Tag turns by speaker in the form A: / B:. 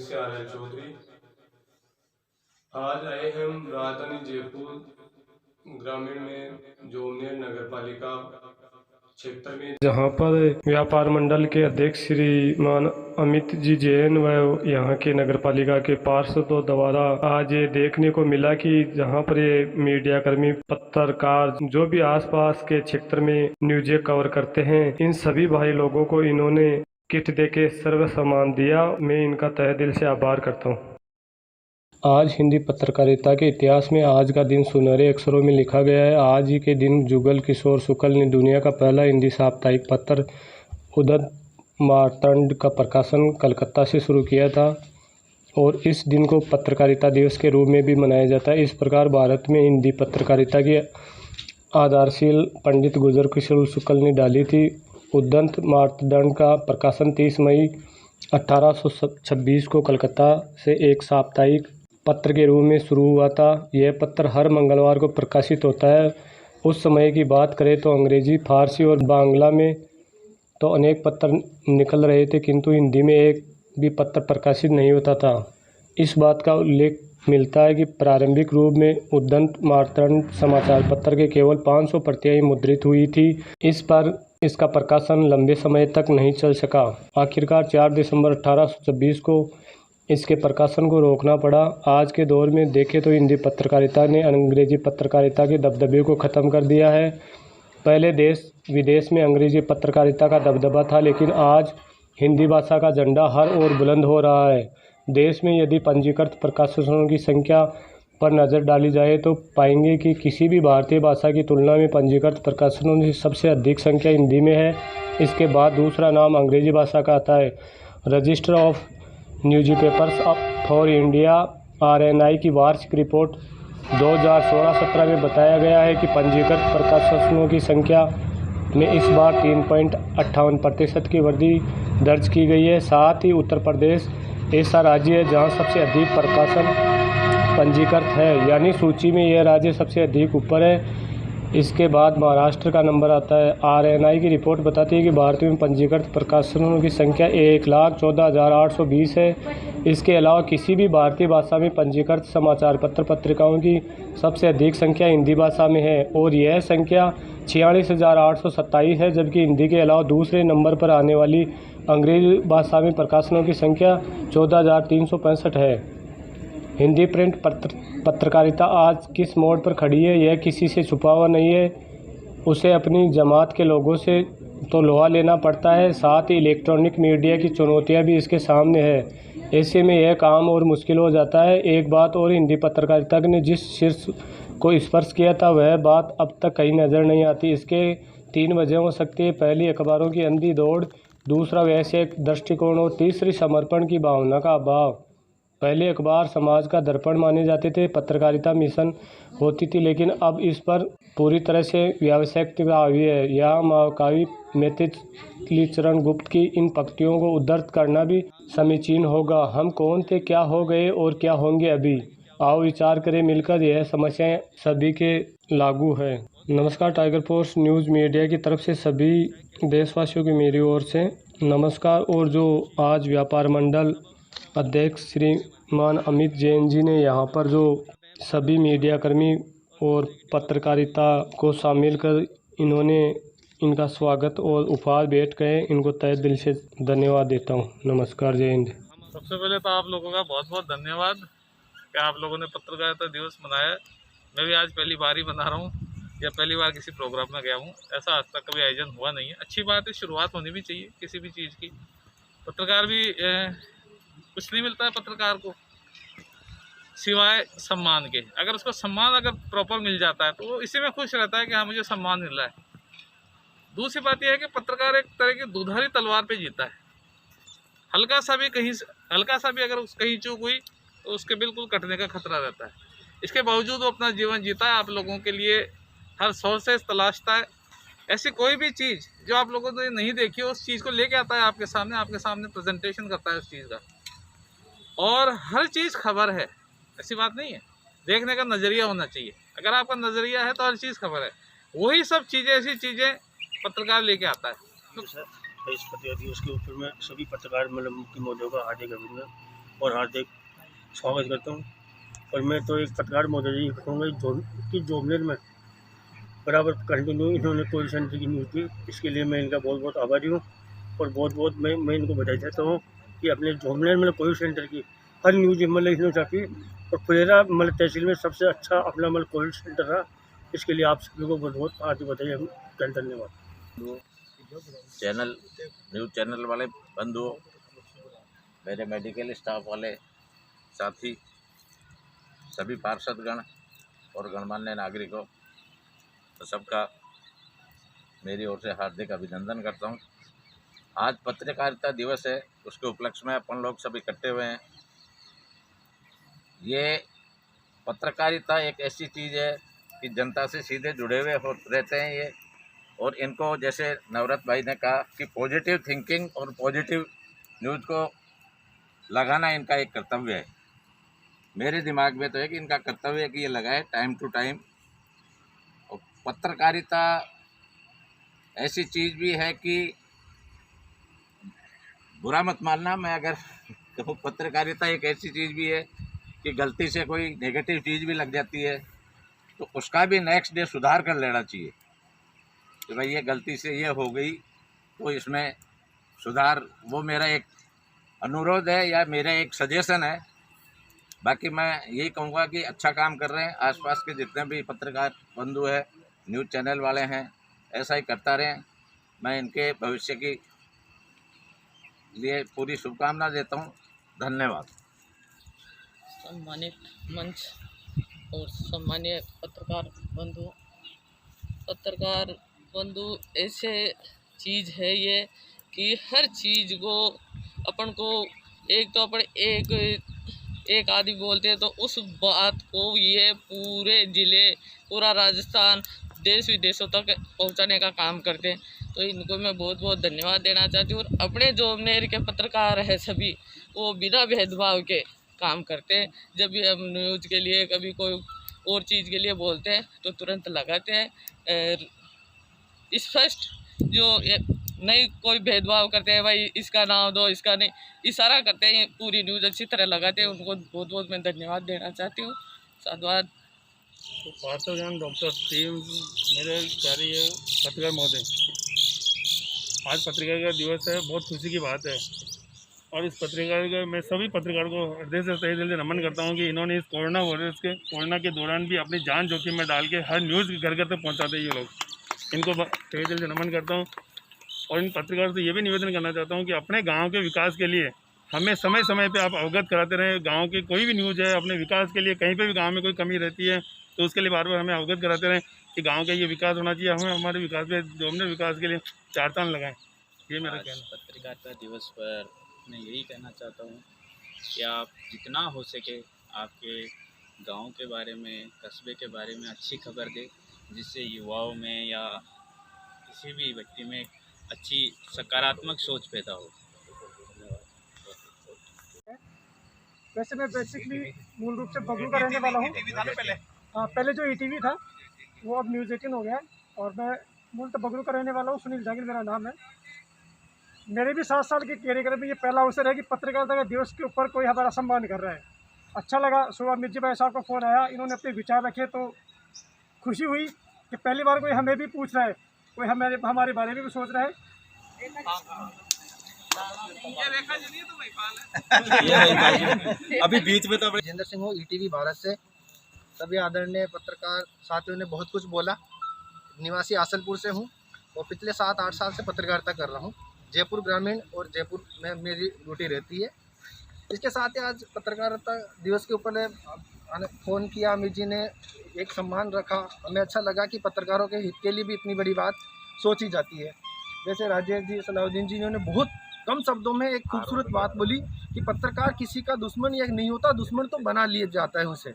A: से RL चौधरी। आज आए हम राजधानी जयपुर ग्रामीण में जोमनेर नगर पालिका क्षेत्र में, जहां पर व्यापार मंडल के अध्यक्ष श्रीमान अमित जी जैन व यहां के नगर पालिका के पार्षदों द्वारा आज ये देखने को मिला कि जहां पर ये मीडिया कर्मी, पत्रकार जो भी आसपास के क्षेत्र में न्यूज़ कवर करते हैं, इन सभी भाई लोगों को इन्होंने किट देके सर्व सम्मान दिया। मैं इनका तहे दिल से आभार करता हूँ। आज हिंदी पत्रकारिता के इतिहास में आज का दिन सुनहरे अक्षरों में लिखा गया है। आज ही के दिन जुगल किशोर शुक्ल ने दुनिया का पहला हिंदी साप्ताहिक पत्र उदंत मार्तंड का प्रकाशन कलकत्ता से शुरू किया था और इस दिन को पत्रकारिता दिवस के रूप में भी मनाया जाता है। इस प्रकार भारत में हिंदी पत्रकारिता की आधारशिल पंडित गुजर किशोर शुक्ल ने डाली थी। उदंत मार्तंड का प्रकाशन 30 मई 1826 को कलकत्ता से एक साप्ताहिक पत्र के रूप में शुरू हुआ था। यह पत्र हर मंगलवार को प्रकाशित होता है। उस समय की बात करें तो अंग्रेजी, फारसी और बांग्ला में तो अनेक पत्र निकल रहे थे, किंतु हिंदी में एक भी पत्र प्रकाशित नहीं होता था। इस बात का उल्लेख मिलता है कि प्रारंभिक रूप में उदंत मार्तंड समाचार पत्र के केवल 500 प्रतियां मुद्रित हुई थी। इस पर इसका प्रकाशन लंबे समय तक नहीं चल सका। आखिरकार 4 दिसंबर 1826 को इसके प्रकाशन को रोकना पड़ा। आज के दौर में देखें तो हिंदी पत्रकारिता ने अंग्रेजी पत्रकारिता के दबदबे को ख़त्म कर दिया है। पहले देश विदेश में अंग्रेजी पत्रकारिता का दबदबा था, लेकिन आज हिंदी भाषा का झंडा हर ओर बुलंद हो रहा है। देश में यदि पंजीकृत प्रकाशनों की संख्या पर नज़र डाली जाए तो पाएंगे कि किसी भी भारतीय भाषा की तुलना में पंजीकृत प्रकाशनों की सबसे अधिक संख्या हिंदी में है। इसके बाद दूसरा नाम अंग्रेजी भाषा का आता है। Register of newspapers for India RNI की वार्षिक रिपोर्ट 2016-17 में बताया गया है कि पंजीकृत प्रकाशनों की संख्या में इस बार 3.58% की वृद्धि दर्ज की गई है। साथ ही उत्तर प्रदेश ऐसा राज्य है जहां सबसे अधिक प्रकाशन पंजीकृत है, यानी सूची में यह राज्य सबसे अधिक ऊपर है। इसके बाद महाराष्ट्र का नंबर आता है। RNI की रिपोर्ट बताती है कि भारत में पंजीकृत प्रकाशनों की संख्या 1,14,820 है। इसके अलावा किसी भी भारतीय भाषा में पंजीकृत समाचार पत्र पत्रिकाओं की सबसे अधिक संख्या हिंदी भाषा में है और यह संख्या 46,827 है, जबकि हिंदी के अलावा दूसरे नंबर पर आने वाली अंग्रेजी भाषा में प्रकाशनों की संख्या 14,365 है। हिंदी प्रिंट पत्रकारिता आज किस मोड़ पर खड़ी है, यह किसी से छुपा हुआ नहीं है। उसे अपनी जमात के लोगों से तो लोहा लेना पड़ता है, साथ ही इलेक्ट्रॉनिक मीडिया की चुनौतियां भी इसके सामने है। ऐसे में यह काम और मुश्किल हो जाता है। एक बात और, हिंदी पत्रकारिता ने जिस शीर्ष को स्पर्श किया था वह बात अब तक कहीं नज़र नहीं आती। इसके 3 वजह हो सकती है। पहली, अखबारों की अंधी दौड़, दूसरा वैश्विक दृष्टिकोण और तीसरी समर्पण की भावना का अभाव। पहले अखबार समाज का दर्पण माने जाते थे, पत्रकारिता मिशन होती थी, लेकिन अब इस पर पूरी तरह से व्यावसायिकता हावी है। यहाँ महाकवि मैथिली चरण गुप्त की इन पंक्तियों को उद्धृत करना भी समीचीन होगा। हम कौन थे, क्या हो गए और क्या होंगे अभी। आओ विचार करें मिलकर, यह समस्याएं सभी के लागू है। नमस्कार, टाइगर फोर्स न्यूज़ मीडिया की तरफ से सभी देशवासियों की मेरी ओर से नमस्कार। और जो आज व्यापार मंडल अध्यक्ष श्रीमान अमित जैन जी ने यहाँ पर जो सभी मीडियाकर्मी और पत्रकारिता को शामिल कर इन्होंने इनका स्वागत और उपहार भेंट गए, इनको तहे दिल से धन्यवाद देता हूँ। नमस्कार, जय हिंद।
B: सबसे पहले तो आप लोगों का बहुत बहुत धन्यवाद कि आप लोगों ने पत्रकारिता दिवस मनाया। मैं भी आज पहली बार ही मना रहा हूँ या पहली बार किसी प्रोग्राम में गया हूँ। ऐसा आज तक कभी आयोजन हुआ नहीं है। अच्छी बात है, शुरुआत होनी भी चाहिए किसी भी चीज़ की। पत्रकार भी कुछ नहीं मिलता है पत्रकार को सिवाय सम्मान के। अगर उसको सम्मान अगर प्रॉपर मिल जाता है तो वो इसी में खुश रहता है कि हाँ मुझे सम्मान मिल रहा है। दूसरी बात यह है कि पत्रकार एक तरह की दुधारी तलवार पे जीता है। हल्का सा भी अगर कहीं चूक हुई तो उसके बिल्कुल कटने का खतरा रहता है। इसके बावजूद वो अपना जीवन जीता है, आप लोगों के लिए हर सोर्सेस तलाशता है। ऐसी कोई भी चीज़ जो आप लोगों ने नहीं देखी उस चीज़ को लेके आता है आपके सामने प्रेजेंटेशन करता है उस चीज़ का। और हर चीज़ खबर है, ऐसी बात नहीं है। देखने का नज़रिया होना चाहिए। अगर आपका नज़रिया है तो हर चीज़ खबर है। वही सब चीज़ें, ऐसी चीज़ें पत्रकार लेके आता है।
C: तो सर, बृहस्पति दिवस के ऊपर में सभी पत्रकार मतलब मुख्य महोदयों का हार्दिक अभिनंदन। और हार्दिक स्वागत करता हूँ। और मैं तो एक पत्रकार महोदय जी कहूँगा कि जोबनेर में बराबर कंटिन्यू इन्होंने कोविड सेंटर की न्यूज़ दी, इसके लिए मैं इनका बहुत बहुत आभारी हूँ। और बहुत मैं इनको बधाई देता हूँ कि अपने जोबनेर में कोविड सेंटर की हर न्यूज़ मतलब इन्होंने छापी और फुलेरा मतलब तहसील में सबसे अच्छा अपना मतलब कोविड सेंटर रहा। इसके लिए आप सभी को बहुत बहुत हार्दिक बधाई, धन्यवाद।
D: न्यूज़ चैनल वाले बंधुओं, मेरे मेडिकल स्टाफ वाले साथी, सभी पार्षदगण और गणमान्य नागरिकों, तो सबका मेरी ओर से हार्दिक अभिनंदन करता हूं। आज पत्रकारिता दिवस है, उसके उपलक्ष्य में अपन लोग सब इकट्ठे हुए हैं। ये पत्रकारिता एक ऐसी चीज़ है कि जनता से सीधे जुड़े हुए रहते हैं ये, और इनको जैसे नवरत भाई ने कहा कि पॉजिटिव थिंकिंग और पॉजिटिव न्यूज़ को लगाना इनका एक कर्तव्य है। मेरे दिमाग में तो है कि इनका कर्तव्य है कि ये लगाए टाइम टू टाइम। और पत्रकारिता ऐसी चीज़ भी है कि बुरा मत मानना, मैं अगर कहूँ पत्रकारिता एक ऐसी चीज़ भी है कि गलती से कोई नेगेटिव चीज़ भी लग जाती है तो उसका भी नेक्स्ट डे सुधार कर लेना चाहिए कि भाई ये गलती से ये हो गई, तो इसमें सुधार। वो मेरा एक अनुरोध है या मेरा एक सजेशन है। बाकी मैं यही कहूँगा कि अच्छा काम कर रहे हैं। आसपास के जितने भी पत्रकार बंधु हैं, न्यूज़ चैनल वाले हैं, ऐसा ही करता रहें। मैं इनके भविष्य की लिए पूरी शुभकामना देता हूँ। धन्यवाद।
E: सम्मानित मंच और सम्मानीय पत्रकार बंधु ऐसे चीज़ है ये कि हर चीज़ को अपन को एक तो अपन एक आदमी बोलते हैं तो उस बात को ये पूरे ज़िले, पूरा राजस्थान, देश विदेशों तक पहुंचाने का काम करते हैं। तो इनको मैं बहुत बहुत धन्यवाद देना चाहती हूँ। और अपने जोबनेर के पत्रकार हैं सभी, वो बिना भेदभाव के काम करते हैं। जब भी हम न्यूज़ के लिए कभी कोई और चीज़ के लिए बोलते हैं तो तुरंत लगाते हैं। स्पष्ट जो नहीं कोई भेदभाव करते हैं, भाई इसका नाम दो, इसका नहीं, इशारा करते हैं, पूरी न्यूज़ अच्छी तरह लगाते हैं। उनको बहुत बहुत मैं धन्यवाद देना चाहती हूँ। साधुवाद।
C: तो पार्थोजान डॉक्टर टीम, मेरे प्यारे पत्रकार महोदय, आज पत्रकार का दिवस है, बहुत खुशी की बात है। और इस पत्रकार का मैं सभी पत्रकारों को हृदय से तहे दिल से नमन करता हूँ कि इन्होंने इस कोरोना के दौरान भी अपनी जान जोखिम में डाल के हर न्यूज़ घर घर तक पहुँचाते हैं ये लोग। इनको तहे दिल से नमन करता हूँ। और इन पत्रकारों से ये भी निवेदन करना चाहता हूँ कि अपने गाँव के विकास के लिए हमें समय समय पर आप अवगत कराते रहें। गाँव की कोई भी न्यूज़ है अपने विकास के लिए, कहीं पर भी गाँव में कोई कमी रहती है तो उसके लिए बार बार हमें अवगत कराते रहें कि गांव का ये विकास होना चाहिए। हमें हमारे विकास पे, जोबनेर विकास के लिए चार चांद लगाएं। ये मेरा कहना है।
F: पत्रकारिता दिवस पर मैं यही कहना चाहता हूँ कि आप जितना हो सके आपके गांव के बारे में, कस्बे के बारे में अच्छी खबर दें, जिससे युवाओं में या किसी भी व्यक्ति में अच्छी सकारात्मक सोच पैदा हो।
G: वैसे मैं बेसिकली मूल रूप से बबलू का रहने वाला हूँ। पहले जो ETV था वो अब न्यूज़ 18 हो गया है। और मैं मूलतः बबलू का रहने वाला हूँ। सुनील जागीर मेरा नाम है। मेरे भी 7 साल के कैरियर में ये पहला अवसर है कि पत्रकारिता के दिवस के ऊपर कोई हमारा सम्मान कर रहा है। अच्छा लगा। सुबह मिर्जी भाई साहब का फ़ोन आया, इन्होंने अपने विचार रखे तो खुशी हुई कि पहली बार कोई हमें भी पूछ रहा है, कोई हमारे बारे में भी सोच रहा है।
H: अभी बीच में तो जितेंद्र सिंह हो, ETV भारत से। सभी आदरणीय पत्रकार साथियों ने बहुत कुछ बोला। निवासी आसलपुर से हूँ और पिछले 7-8 साल से पत्रकारिता कर रहा हूँ। जयपुर ग्रामीण और जयपुर में मेरी ड्यूटी रहती है। इसके साथ ही आज पत्रकारिता दिवस के ऊपर फ़ोन किया, अमित जी ने एक सम्मान रखा। हमें अच्छा लगा कि पत्रकारों के हित के लिए भी इतनी बड़ी बात सोची जाती है। जैसे राजेश जी, सलाउद्दीन जी ने बहुत कम शब्दों में एक खूबसूरत बात बोली कि पत्रकार किसी का दुश्मन या नहीं होता, दुश्मन तो बना लिया जाता है उसे।